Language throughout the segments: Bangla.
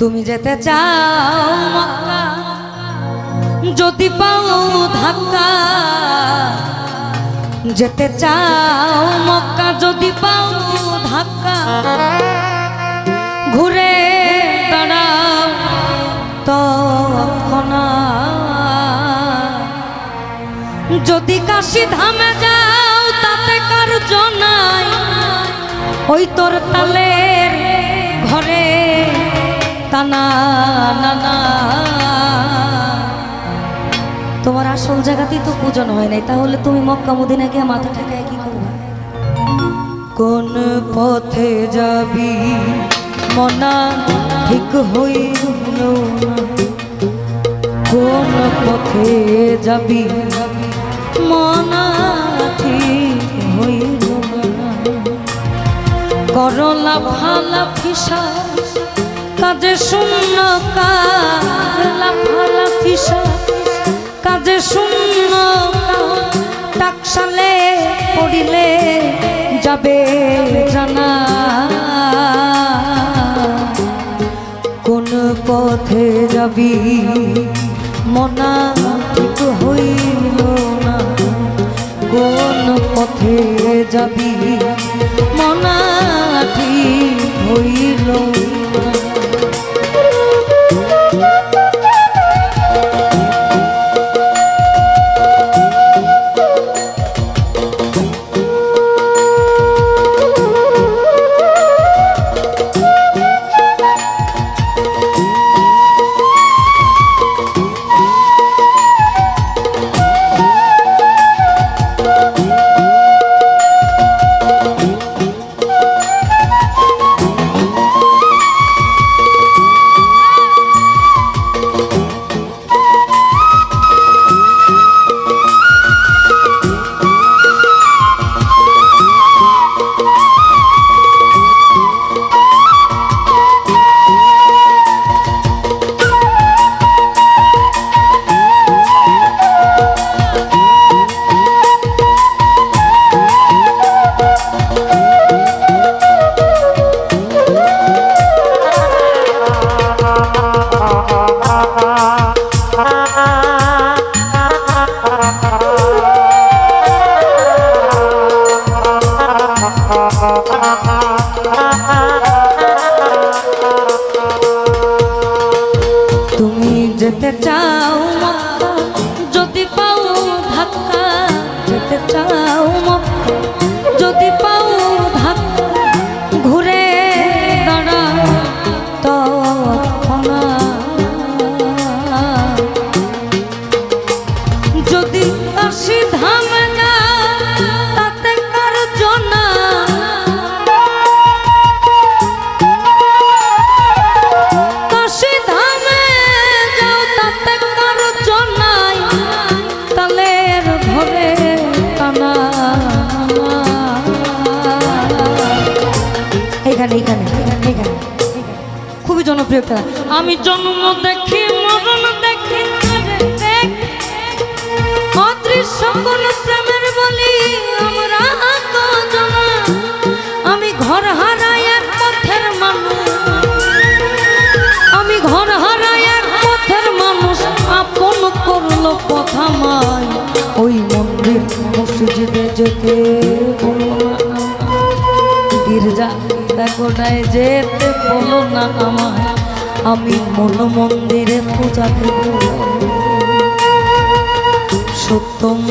তুমি যেতে চাও মক্কা, যদি পাও ধাক্কা। যেতে চাও মক্কা, যদি পাও ধাক্কা। ঘুরে দাঁড়াও তৎক্ষণাৎ। যদি কাশী ধামে যাও তাতে কার্য নাই, ওই তোর তালের ঘরে টানা নানা। তোমার আসল জায়গাতেই তো পূজন হয় নাই, তাহলে তুমি মক্কা মদিনা গিয়ে মাথা ঠেকায় কি করবে? কোন পথে যাবি মনা ঠিক হইল না, কোন পথে যাবি মনা ঠিক হইল না। করলা ভালা ফিসা কাজে শূন্য, কালা ভালা ফিসা কাজে শূন্য। টাকশালে পড়িলে যাবে জানা, কোন পথে যাবি মনা ঠিক হইল না, কোন পথে যাবি মনা ঠিক হইল না। তুমি যেতে চাও মক্কা, যদি পাও ধাক্কা। যেতে চাও মক্কা, যদি পাও ধাক্কা। ঘুরে দাঁড়াও তৎক্ষণাৎ। যদি কাশী ধামে যাও তাতে কার্য নাই, কাশী ধামে যাও তাতে কার্য নাই। তালের ঘরে টানা। এখানে এখানে এখানে খুবই জনপ্রিয় একটা। আমি জন্ম দেখি মরণ দেখি, অদৃশ্য কোন প্রেমের বলি আমরা কজনা। আমি ঘর হারাই এক পথের মানুষ, আমি ঘর হারাই এক পথের মানুষ। আপন করলো কথা মাই, ওই মন্দির মসজিদে যেতে বলো না। গির্জা গোটায় যেতে বলো না আমায়, আমি মন মন্দিরে পূজা দেব। সত্যম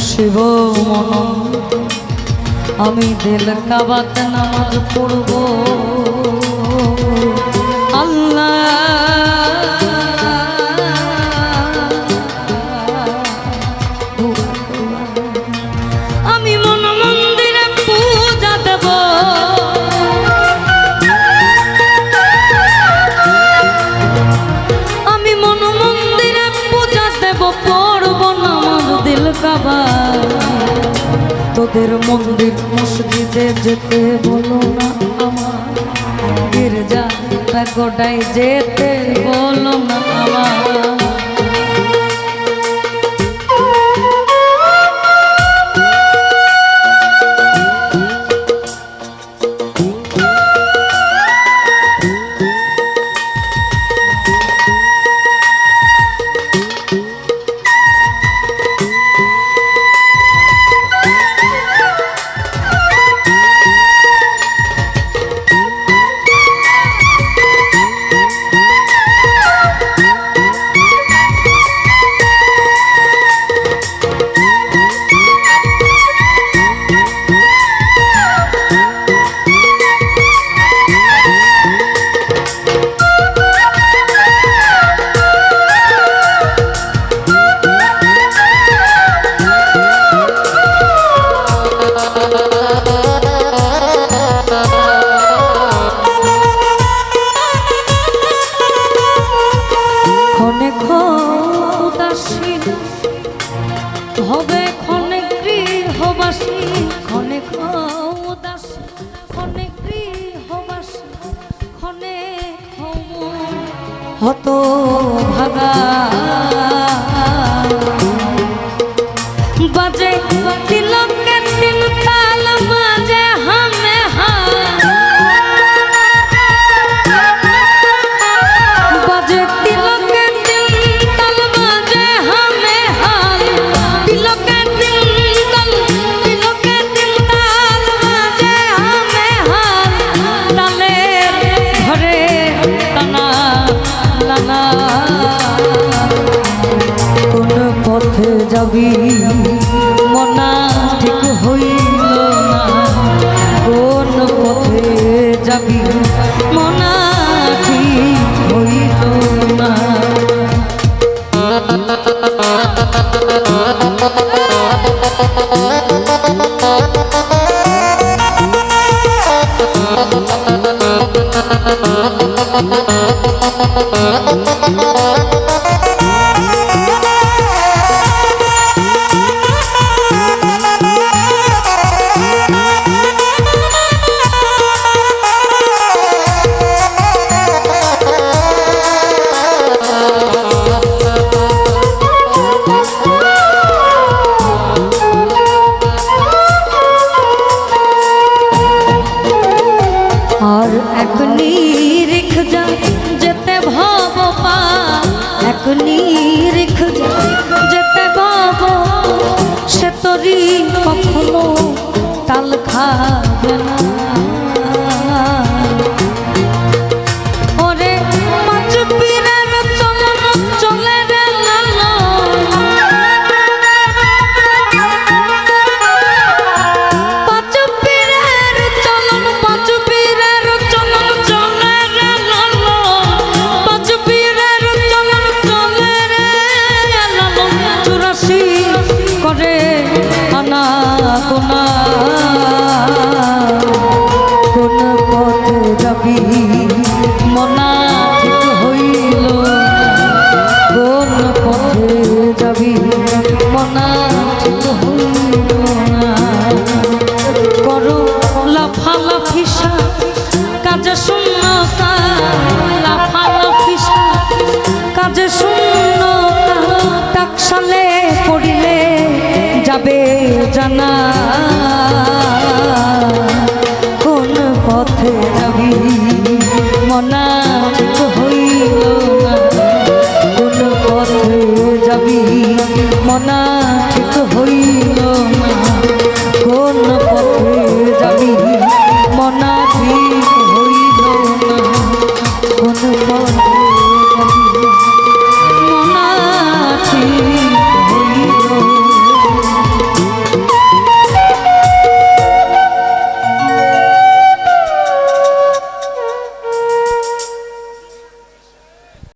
শিব মনম, আমি দিল কাবাতে নামাজ পড়ব। আল্লাহ আমি মন মন্দিরে পূজা দেব। আমি মন মন্দিরে পূজা দেব, পড়ব নামাজ দিল কাবা। তোদের মন্দির মসজিদে যেতে বলো না আমার, গির্জা গোটায় যেতে বলো না আমার। হতো ভাগা বাজে তিলকের তিন তাল বাজে হামে বাজে তিলকের তিন তাল বাজে হামে হাল তিলকের তিন তাল বাজে হামে হাল তালের ঘরে টানা টানা কোন পথে যাবি মনা ঠিক হইল না কোন পথে যাবি মনা ঠিক হইল না আর এক নিরিখ যা যেতে ভব পা এক নিরিখ যা যেতে ভব সে তোরি কখনো তাল খাবে না ওরে পাঁচ পীরের চলন চলে রে লালো পাঁচ পীরের চলন পাঁচ পীরের চলন চলে রে লালো পাঁচ পীরের চলন চলে রে লালো 84 করে আনা কোনা কোন পথে যাবি মনা ঠিক হইল কোন পথে যাবি মনা ঠিক হইল না করো লাফালাফিসা কাজে শূন্য লাফালাফিসা কাজে শূন্য টাকশালে পড়িলে যাবে জানা